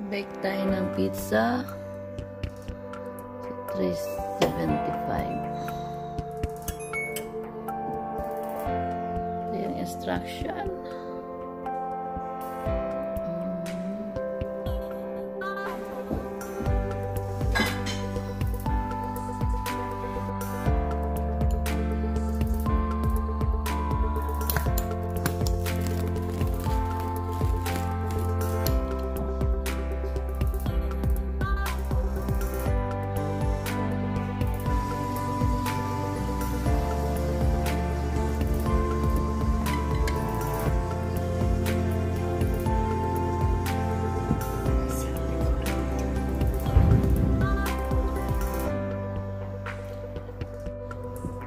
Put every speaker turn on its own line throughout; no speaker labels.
Bake tayo ng pizza. 375. Ito yung instruction.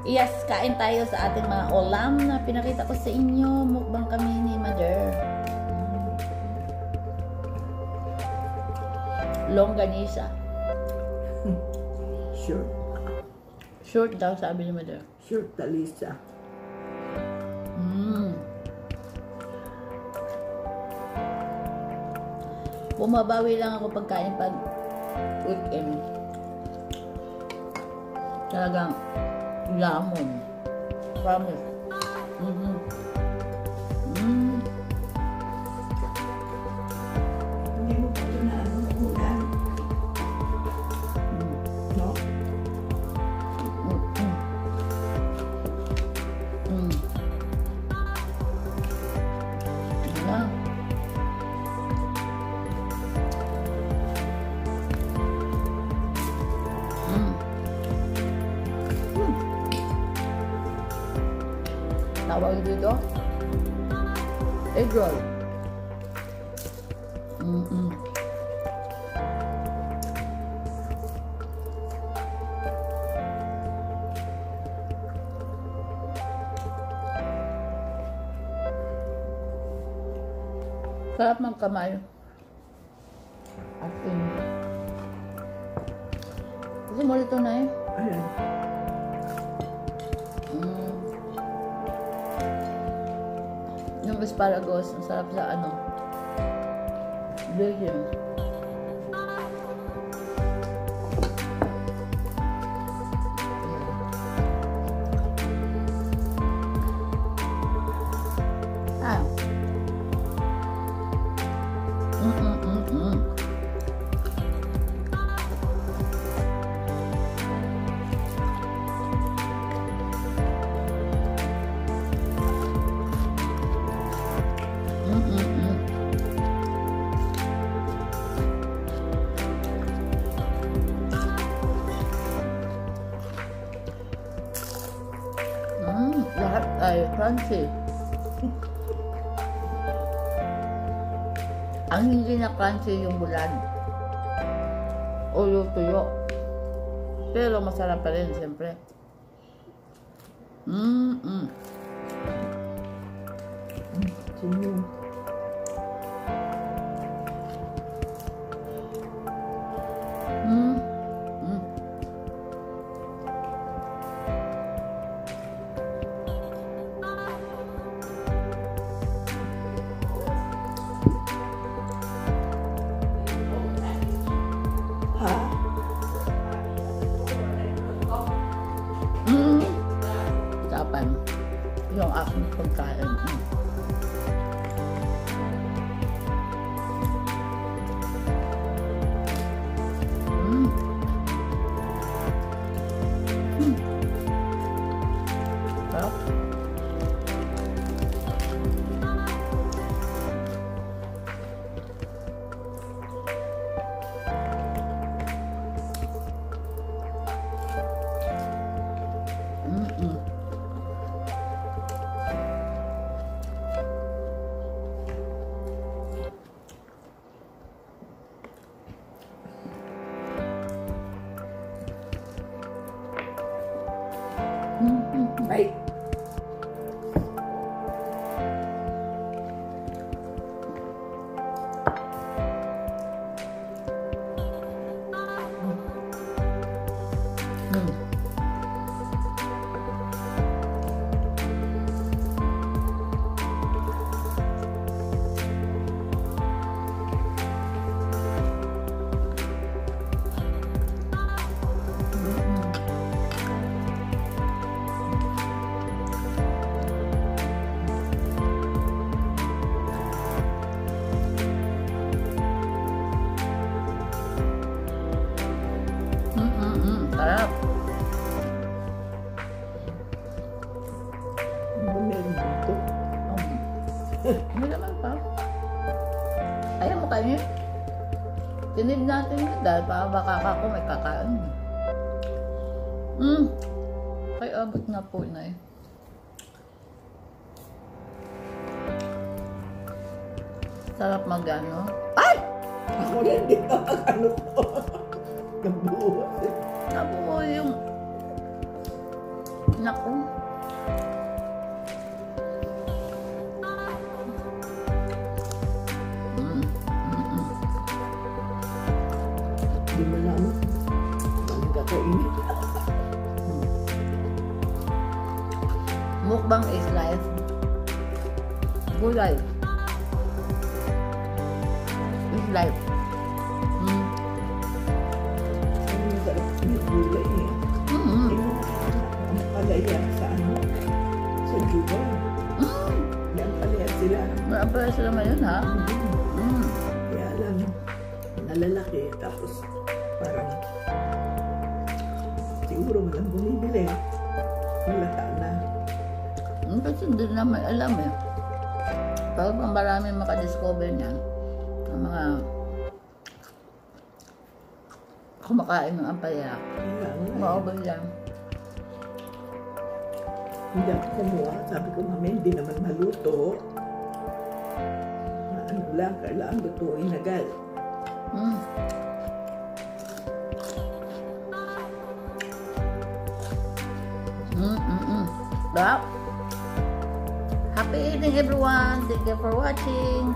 Yes, kain tayo sa ating mga ulam na pinakita ko sa inyo. Mukbang kami ni Mother. Longganisa.
Short.
Short daw, sabi ni Mother.
Short talisa.
Bumabawi lang ako pagkain pag weekend. Talagang lamon. Promise.
Hindi mo pa ito na ulan. No?
Yeah. Tawag dito egg roll. Sarap ng kamay. Asin. Gusto mo ito na eh?
Ayan.
Yung asparagus, ang sarap sa ano. Delicious. Ah. Lahat ay crunchy. Ang hindi na crunchy yung bulan o yung tuyo, pero masarap pa rin siyempre.
Sinyo. Ha?
Tapan yung aking pagkain. Ayaw mo kainin? Tinid natin yun dahil baka ako may kakain. Ay, abot na po na eh. Sarap mag-ano. Ay!
Ako rin, di ba ano to? Nabuhos.
Nabuo yung... Naku.
Di mo na mo. Anong kakainin?
Mukbang is life. Gulay. Is life.
Ang sarap ng gulay eh. Ang palaya sa ano? Sa Juba. Yan palaya sila.
Maapala sila ngayon, ha?
Kaya lang, nalalaki. Tapos parang siguro walang bumibili. Malata na.
Kasi hindi naman alam eh. Pag marami makadiscover niyan, ang mga kumakain ng ampalaya,
Kaya nga.
maubos yan.
Hindi ako kumuha. Sabi ko, mami, hindi naman maluto. Na ano lang, kailangan lutuin agad.
Happy eating everyone. Thank you for watching.